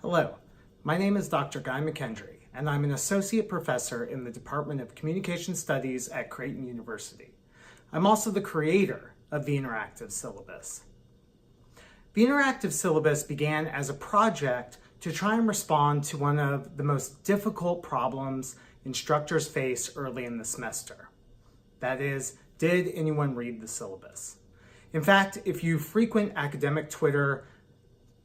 Hello, my name is Dr. Guy McKendry, and I'm an associate professor in the Department of Communication Studies at Creighton University. I'm also the creator of the Interactive Syllabus. The Interactive Syllabus began as a project to try and respond to one of the most difficult problems instructors face early in the semester. That is, did anyone read the syllabus? In fact, if you frequent academic Twitter,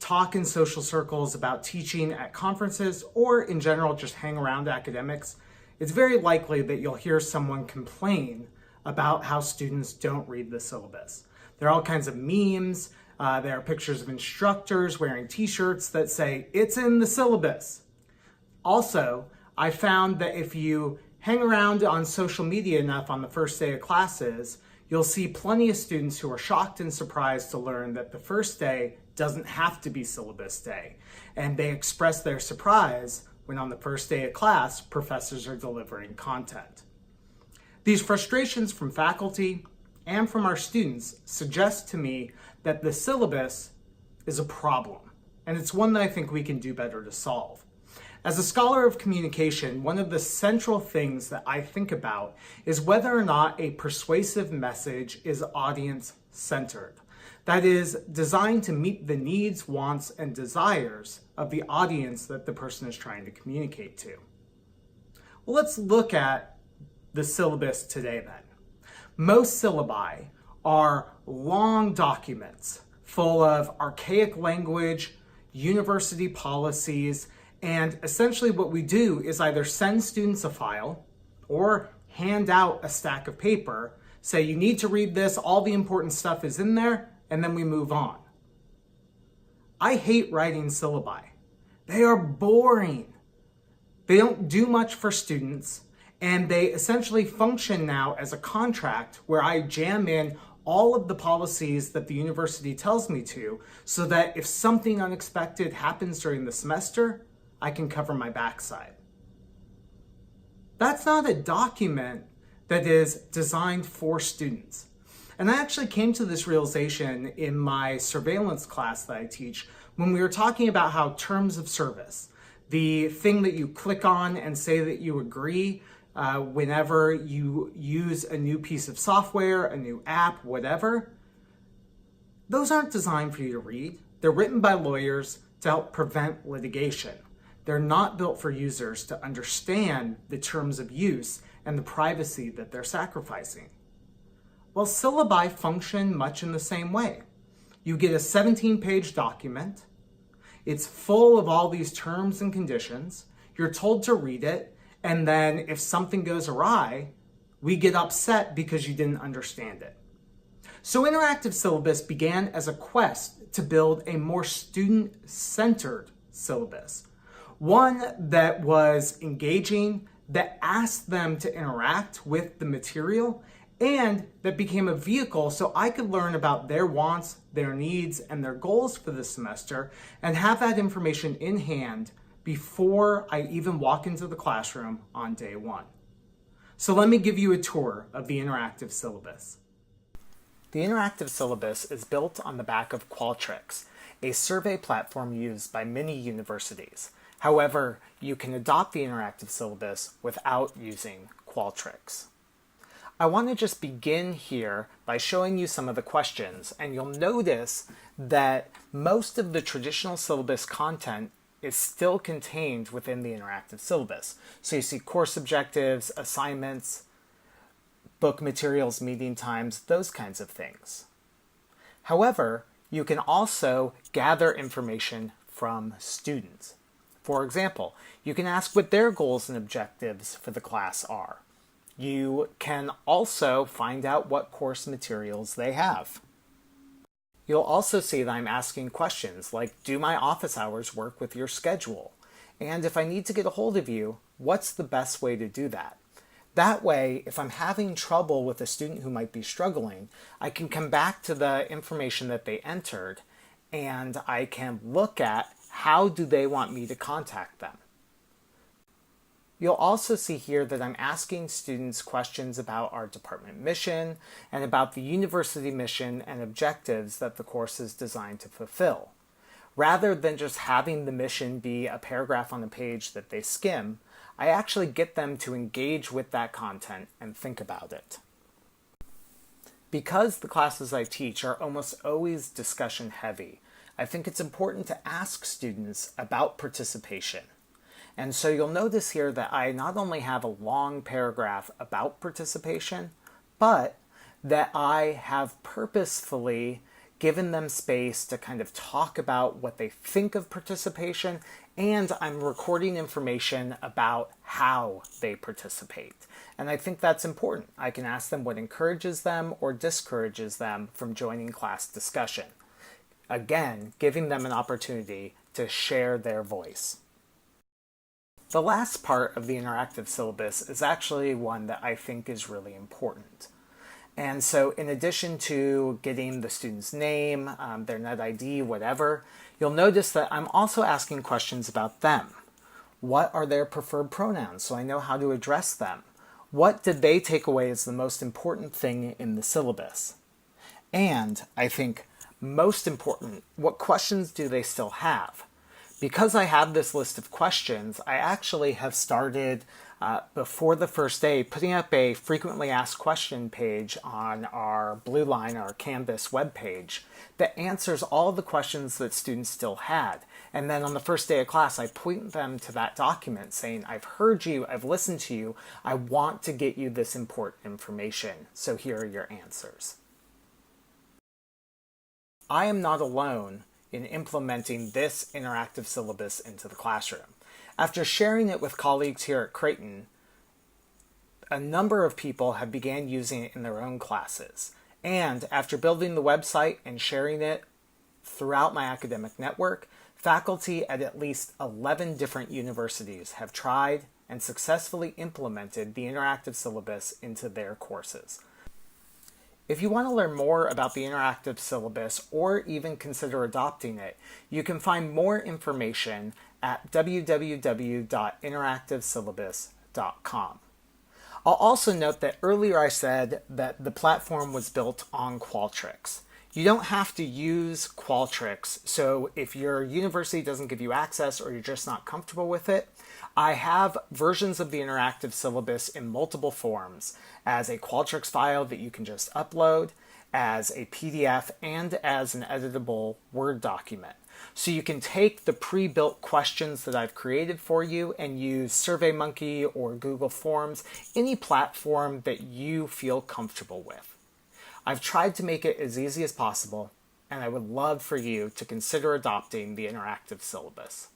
talk in social circles about teaching at conferences, or in general just hang around academics, it's very likely that you'll hear someone complain about how students don't read the syllabus. There are all kinds of memes, there are pictures of instructors wearing t-shirts that say, "It's in the syllabus." Also, I found that if you hang around on social media enough on the first day of classes, you'll see plenty of students who are shocked and surprised to learn that the first day doesn't have to be syllabus day. And they express their surprise when on the first day of class, professors are delivering content. These frustrations from faculty and from our students suggest to me that the syllabus is a problem, and it's one that I think we can do better to solve. As a scholar of communication, one of the central things that I think about is whether or not a persuasive message is audience-centered. That is, designed to meet the needs, wants, and desires of the audience that the person is trying to communicate to. Well, let's look at the syllabus today then. Most syllabi are long documents full of archaic language, university policies, and essentially what we do is either send students a file or hand out a stack of paper, say you need to read this, all the important stuff is in there, and then we move on. I hate writing syllabi. They are boring. They don't do much for students, and they essentially function now as a contract where I jam in all of the policies that the university tells me to, so that if something unexpected happens during the semester, I can cover my backside. That's not a document that is designed for students. And I actually came to this realization in my surveillance class that I teach when we were talking about how terms of service, the thing that you click on and say that you agree whenever you use a new piece of software, a new app, whatever, those aren't designed for you to read. They're written by lawyers to help prevent litigation. They're not built for users to understand the terms of use and the privacy that they're sacrificing. Well, syllabi function much in the same way. You get a 17-page document. It's full of all these terms and conditions. You're told to read it, and then if something goes awry, we get upset because you didn't understand it. So Interactive Syllabus began as a quest to build a more student-centered syllabus, one that was engaging, that asked them to interact with the material, and that became a vehicle so I could learn about their wants, their needs, and their goals for the semester, and have that information in hand before I even walk into the classroom on day one. So let me give you a tour of the Interactive Syllabus. The Interactive Syllabus is built on the back of Qualtrics, a survey platform used by many universities. However, you can adopt the Interactive Syllabus without using Qualtrics. I want to just begin here by showing you some of the questions, and you'll notice that most of the traditional syllabus content is still contained within the Interactive Syllabus. So you see course objectives, assignments, book materials, meeting times, those kinds of things. However, you can also gather information from students. For example, you can ask what their goals and objectives for the class are. You can also find out what course materials they have. You'll also see that I'm asking questions like, do my office hours work with your schedule? And if I need to get a hold of you, what's the best way to do that? That way, if I'm having trouble with a student who might be struggling, I can come back to the information that they entered and I can look at how do they want me to contact them. You'll also see here that I'm asking students questions about our department mission and about the university mission and objectives that the course is designed to fulfill. Rather than just having the mission be a paragraph on a page that they skim, I actually get them to engage with that content and think about it. Because the classes I teach are almost always discussion heavy, I think it's important to ask students about participation. And so you'll notice here that I not only have a long paragraph about participation, but that I have purposefully given them space to kind of talk about what they think of participation, and I'm recording information about how they participate. And I think that's important. I can ask them what encourages them or discourages them from joining class discussion. Again, giving them an opportunity to share their voice. The last part of the interactive syllabus is actually one that I think is really important. And so in addition to getting the student's name, their net ID, whatever, you'll notice that I'm also asking questions about them. What are their preferred pronouns so I know how to address them? What did they take away as the most important thing in the syllabus? And I think most important, what questions do they still have? Because I have this list of questions, I actually have started before the first day putting up a frequently asked question page on our Blue Line, our Canvas webpage, that answers all the questions that students still had. And then on the first day of class, I point them to that document saying, I've heard you, I've listened to you, I want to get you this important information, so here are your answers. I am not alone in implementing this interactive syllabus into the classroom. After sharing it with colleagues here at Creighton, a number of people have began using it in their own classes. And after building the website and sharing it throughout my academic network, faculty at least 11 different universities have tried and successfully implemented the interactive syllabus into their courses. If you want to learn more about the interactive syllabus or even consider adopting it, you can find more information at www.interactivesyllabus.com. I'll also note that earlier I said that the platform was built on Qualtrics. You don't have to use Qualtrics, so if your university doesn't give you access or you're just not comfortable with it, I have versions of the interactive syllabus in multiple forms, as a Qualtrics file that you can just upload, as a PDF, and as an editable Word document. So you can take the pre-built questions that I've created for you and use SurveyMonkey or Google Forms, any platform that you feel comfortable with. I've tried to make it as easy as possible, and I would love for you to consider adopting the interactive syllabus.